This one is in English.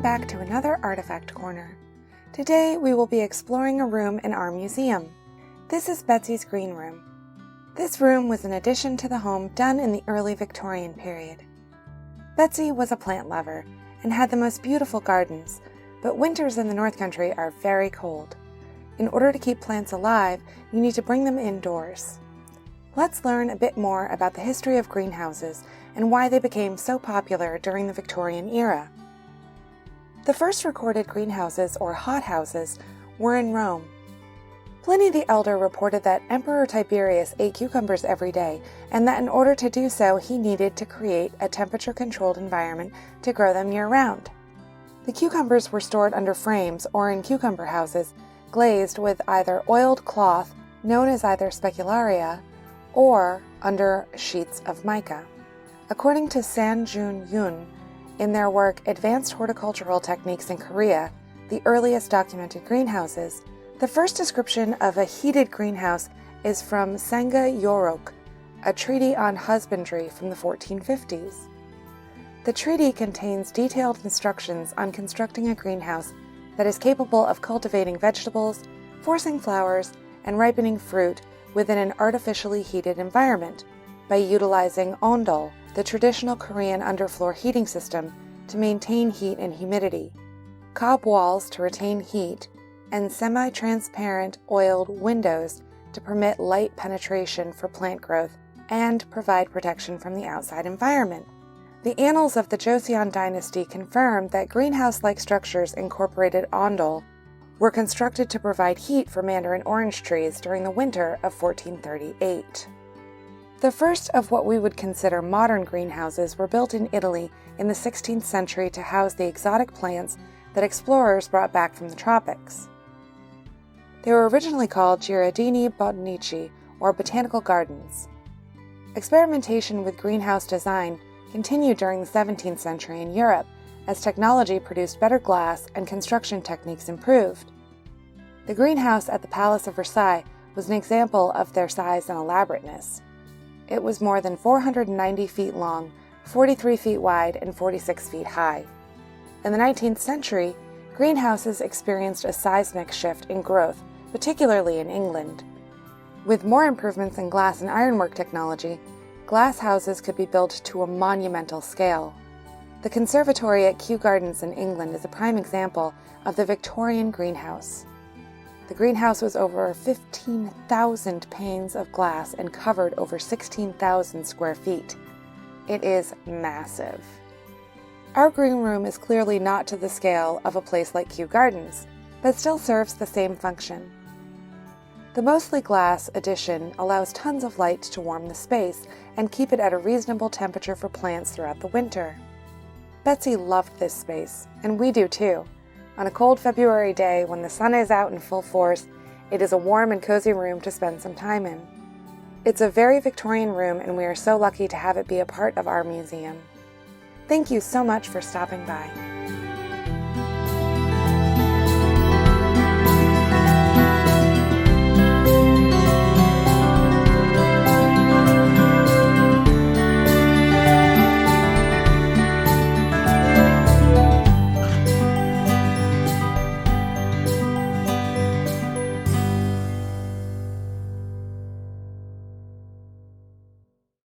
welcome back to another Artifact Corner. Today we will be exploring a room in our museum. This is Betsey's green room. This room was an addition to the home done in the early Victorian period. Betsey was a plant lover and had the most beautiful gardens, but winters in the North Country are very cold. In order to keep plants alive, you need to bring them indoors. Let's learn a bit more about the history of greenhouses and why they became so popular during the Victorian era. The first recorded greenhouses, or hothouses, were in Rome. Pliny the Elder reported that Emperor Tiberius ate cucumbers every day, and that in order to do so, he needed to create a temperature-controlled environment to grow them year-round. The cucumbers were stored under frames or in cucumber houses, glazed with either oiled cloth, known as either specularia, or under sheets of mica. According to San Jun Yoon, in their work Advanced Horticultural Techniques in Korea, the earliest documented greenhouses, the first description of a heated greenhouse is from Sanga Yorok, a treatise on husbandry from the 1450s. The treatise contains detailed instructions on constructing a greenhouse that is capable of cultivating vegetables, forcing flowers, and ripening fruit within an artificially heated environment by utilizing ondol, the traditional Korean underfloor heating system, to maintain heat and humidity, cob walls to retain heat, and semi-transparent oiled windows to permit light penetration for plant growth and provide protection from the outside environment. The Annals of the Joseon Dynasty confirm that greenhouse-like structures incorporated ondol were constructed to provide heat for mandarin orange trees during the winter of 1438. The first of what we would consider modern greenhouses were built in Italy in the 16th century to house the exotic plants that explorers brought back from the tropics. They were originally called giardini botanici, or botanical gardens. Experimentation with greenhouse design continued during the 17th century in Europe, as technology produced better glass and construction techniques improved. The greenhouse at the Palace of Versailles was an example of their size and elaborateness. It was more than 490 feet long, 43 feet wide, and 46 feet high. In the 19th century, greenhouses experienced a seismic shift in growth, particularly in England. With more improvements in glass and ironwork technology, glass houses could be built to a monumental scale. The Conservatory at Kew Gardens in England is a prime example of the Victorian greenhouse. The greenhouse was over 15,000 panes of glass and covered over 16,000 square feet. It is massive. Our green room is clearly not to the scale of a place like Kew Gardens, but still serves the same function. The mostly glass addition allows tons of light to warm the space and keep it at a reasonable temperature for plants throughout the winter. Betsey loved this space, and we do too. On a cold February day when the sun is out in full force, it is a warm and cozy room to spend some time in. It's a very Victorian room, and we are so lucky to have it be a part of our museum. Thank you so much for stopping by.